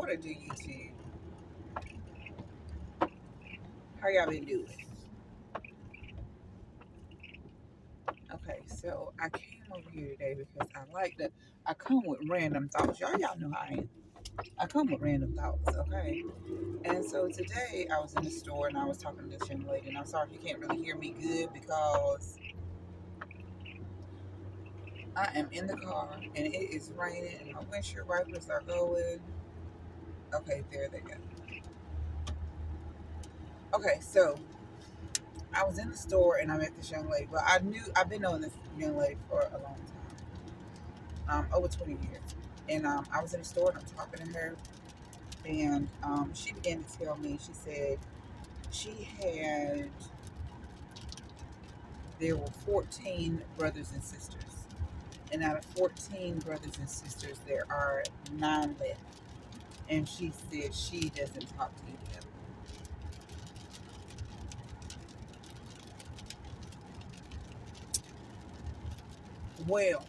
What it do, YouTube? How y'all been doing? Okay, so I came over here today because I come with random thoughts. Y'all know how I am. I come with random thoughts, okay? And so today I was in the store and I was talking to this young lady, and I'm sorry if you can't really hear me good because I am in the car and it is raining and my windshield wipers are going. Okay, there they go. Okay, so I was in the store and I met this young lady. Well, I've been knowing this young lady for a long time, over 20 years. And I was in the store and I'm talking to her, and she began to tell me. She said she had there were 14 brothers and sisters, and out of 14 brothers and sisters, there are 9 left. And she said she doesn't talk to any of them. Well,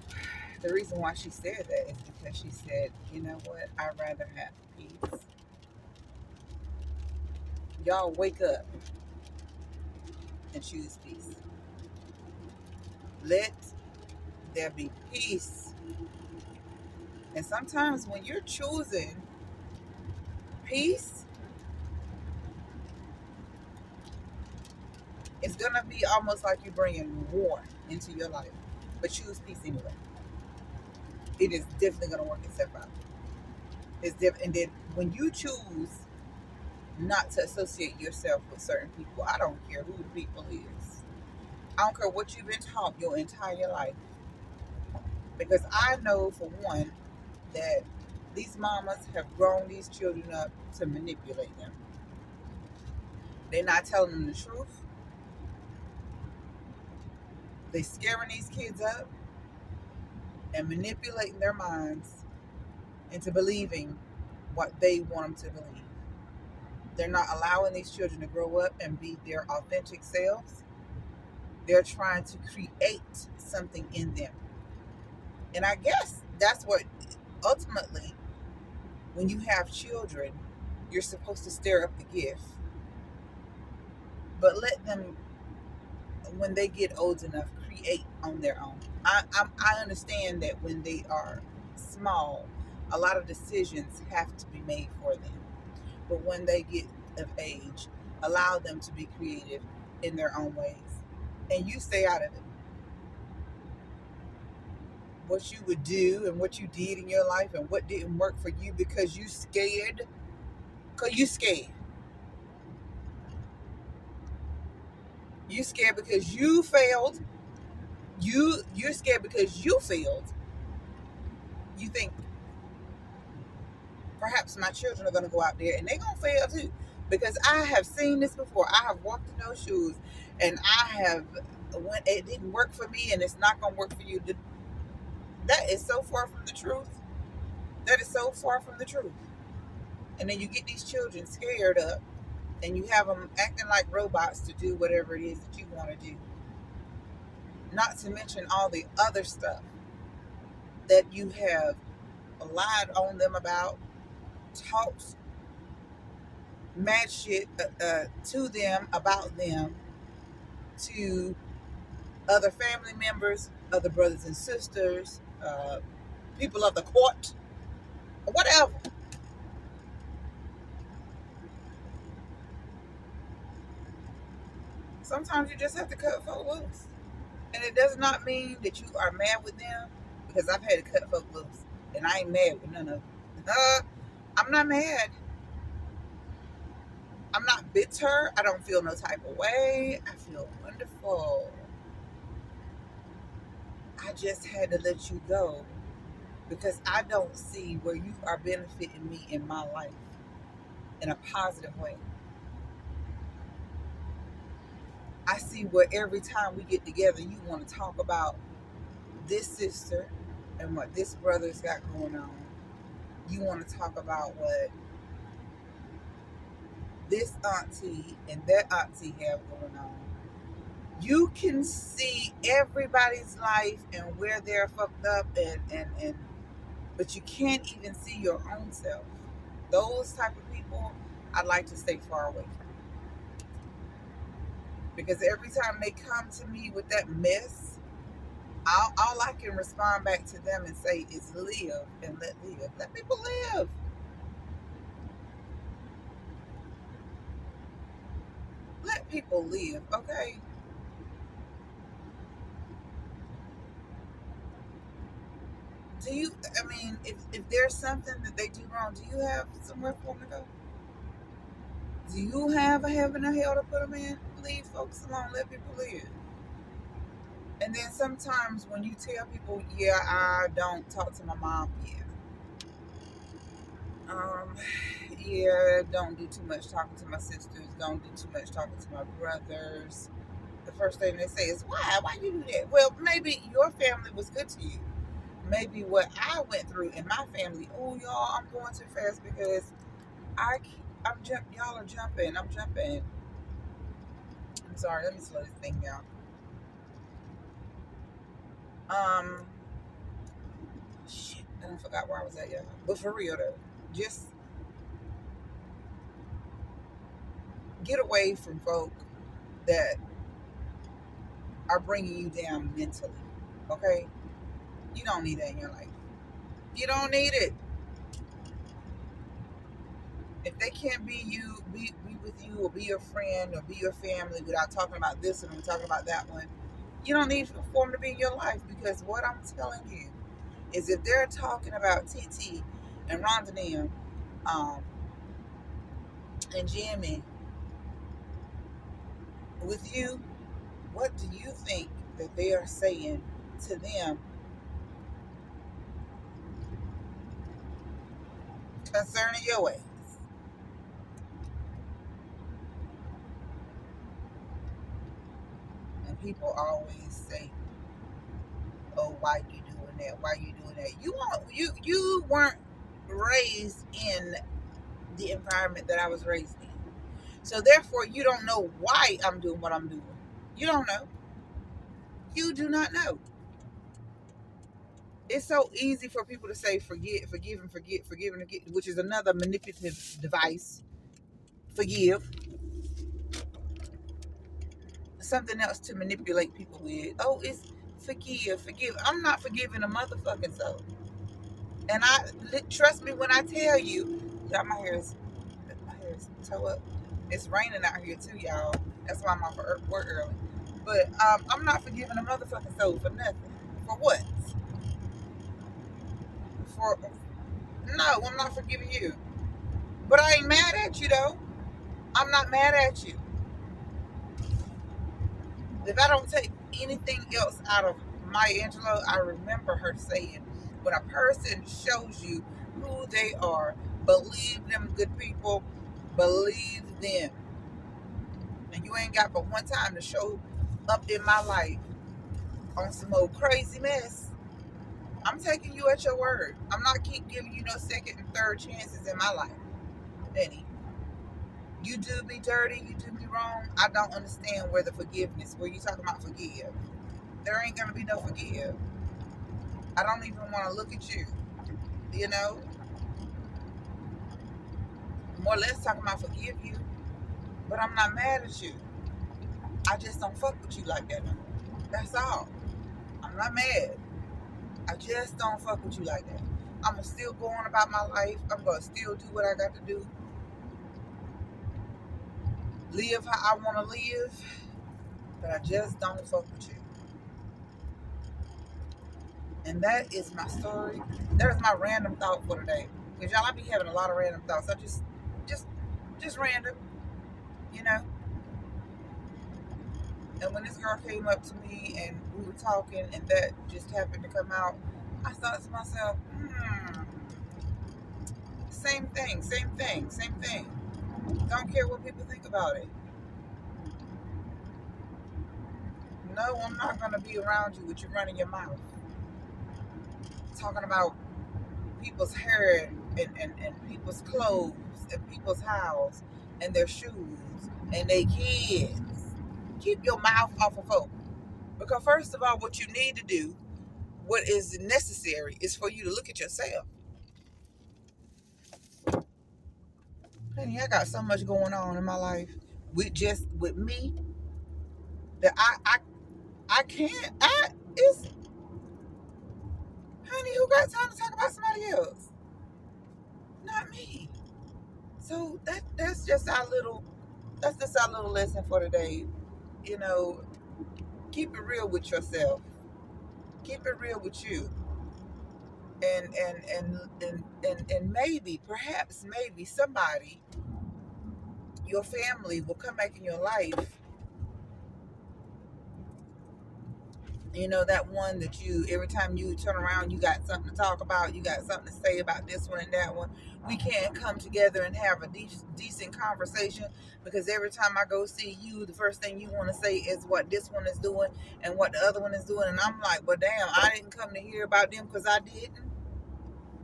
the reason why she said that is because she said, you know what, I'd rather have peace. Y'all wake up and choose peace. Let there be peace. And sometimes when you're choosing peace, it's going to be almost like you're bringing war into your life. But choose peace anyway. It is definitely going to work itself out. And then when you choose not to associate yourself with certain people, I don't care who the people is. I don't care what you've been taught your entire life. Because I know, for one, that these mamas have grown these children up to manipulate them. They're not telling them the truth. They're scaring these kids up and manipulating their minds into believing what they want them to believe. They're not allowing these children to grow up and be their authentic selves. They're trying to create something in them. And I guess that's what ultimately, when you have children, you're supposed to stir up the gift. But let them, when they get old enough, create on their own. I understand that when they are small, a lot of decisions have to be made for them. But when they get of age, allow them to be creative in their own ways. And you stay out of it. What you would do and what you did in your life and what didn't work for you because you scared. Because you scared. You scared because you failed. You're scared because you failed. You think perhaps my children are going to go out there and they're going to fail too. Because I have seen this before. I have walked in those shoes and when it didn't work for me and it's not going to work for you. That is so far from the truth. That is so far from the truth. And then you get these children scared up and you have them acting like robots to do whatever it is that you want to do. Not to mention all the other stuff that you have lied on them about, talked mad shit to them, about them, to other family members, other brothers and sisters, people of the court, whatever. Sometimes you just have to cut folk loose. And it does not mean that you are mad with them, because I've had to cut folk loose. And I ain't mad with none of them. I'm not mad. I'm not bitter. I don't feel no type of way. I feel wonderful. I just had to let you go because I don't see where you are benefiting me in my life in a positive way. I see where every time we get together, you want to talk about this sister and what this brother's got going on. You want to talk about what this auntie and that auntie have going on. You can see everybody's life and where they're fucked up and but you can't even see your own self. Those type of people, I'd like to stay far away from. Because every time they come to me with that mess, all I can respond back to them and say is live and let live. Let people live. Let people live, okay? Do you, I mean, if there's something that they do wrong, do you have somewhere for them to go? Do you have a heaven or hell to put them in? Leave folks alone, let people live. And then sometimes when you tell people, yeah, I don't talk to my mom, um, yeah, don't do too much talking to my sisters, don't do too much talking to my brothers. The first thing they say is, why? Why you do that? Well, maybe your family was good to you. Maybe what I went through in my family, oh, y'all, I'm going too fast because y'all are jumping. I'm jumping. I'm sorry, let me slow this thing down. Um, shit, I forgot where I was at, y'all. But for real though, just get away from folk that are bringing you down mentally. Okay, you don't need that in your life. You don't need it. If they can't be with you, or be your friend, or be your family without talking about this and talking about that one, you don't need for them to be in your life. Because what I'm telling you is, if they're talking about TT and Rhonda um, and Jimmy with you, what do you think that they are saying to them concerning your ways? And people always say, "Oh, why you doing that? Why you doing that?" You weren't raised in the environment that I was raised in, so therefore you don't know why I'm doing what I'm doing. You don't know. You do not know. It's so easy for people to say forget, forgive, and forget, forgive and forget, which is another manipulative device. Forgive, something else to manipulate people with. Oh, it's forgive, forgive. I'm not forgiving a motherfucking soul. And trust me when I tell you, y'all, my hair is toe up. It's raining out here too, y'all. That's why I'm off work early. But I'm not forgiving a motherfucking soul for nothing. For what? For no, I'm not forgiving you. But I ain't mad at you though. I'm not mad at you. If I don't take anything else out of Maya Angelou, I remember her saying, when a person shows you who they are, believe them, good people, believe them. And you ain't got but one time to show up in my life on some old crazy mess. I'm taking you at your word. I'm not keep giving you no second and third chances in my life. Benny, you do me dirty, you do me wrong. I don't understand where the forgiveness, where you talking about forgive. There ain't gonna be no forgive. I don't even want to look at you. You know, more or less talking about forgive you, but I'm not mad at you. I just don't fuck with you like that no more. That's all. I'm not mad. I just don't fuck with you like that. I'm gonna still go on about my life. I'm gonna still do what I got to do. Live how I want to live, but I just don't fuck with you. And that is my story. There's my random thought for today. Cause y'all, I be having a lot of random thoughts. Just, just random, you know. And when this girl came up to me and we were talking, and that just happened to come out, I thought to myself, same thing, same thing, same thing. Don't care what people think about it. No, I'm not going to be around you with you running your mouth. Talking about people's hair and people's clothes and people's house and their shoes and their kids. Keep your mouth off of folk. Because first of all, what you need to do, what is necessary, is for you to look at yourself. Honey, I got so much going on in my life with me that I can't. It's honey, who got time to talk about somebody else? Not me. So that's just our little lesson for today. You know, keep it real with yourself. Keep it real with you. And maybe, perhaps, maybe somebody, your family will come back in your life. You know, that one that you, every time you turn around, you got something to talk about, you got something to say about this one and that one. We can't come together and have a decent conversation because every time I go see you, the first thing you want to say is what this one is doing and what the other one is doing. And I'm like, well, damn, I didn't come to hear about them because I didn't,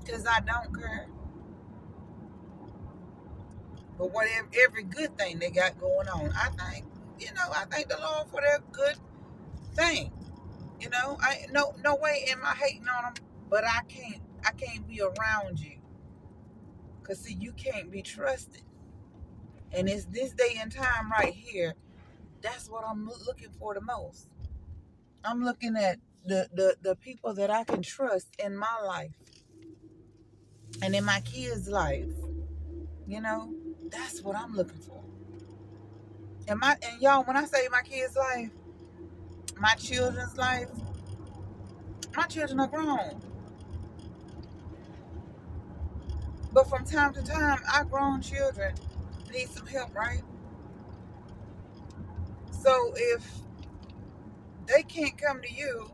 because I don't care. But whatever, every good thing they got going on, I thank the Lord for that good thing. No way am I hating on them, but I can't be around you, cause see, you can't be trusted, and it's this day and time right here. That's what I'm looking for the most. I'm looking at the people that I can trust in my life and in my kids' life. You know, that's what I'm looking for. And y'all, when I say my kids' life, my children's life, my children are grown. But from time to time, our grown children need some help, right? So if they can't come to you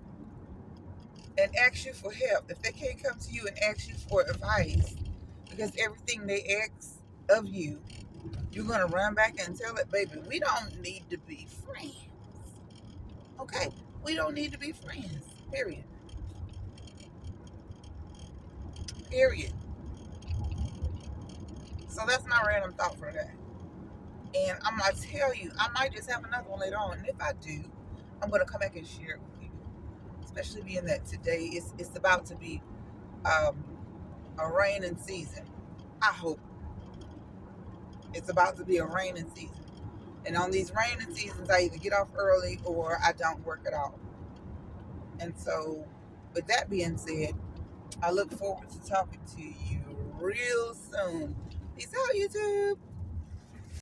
and ask you for help, if they can't come to you and ask you for advice, because everything they ask of you, you're going to run back and tell it, baby, we don't need to be friends. Okay? We don't need to be friends. Period. Period. So that's my random thought for today. And I'm going to tell you, I might just have another one later on. And if I do, I'm going to come back and share it with you. Especially being that today it's about to be um, a raining season. I hope it's about to be a raining season. And on these raining seasons, I either get off early or I don't work at all. And so, with that being said, I look forward to talking to you real soon. Peace out, YouTube.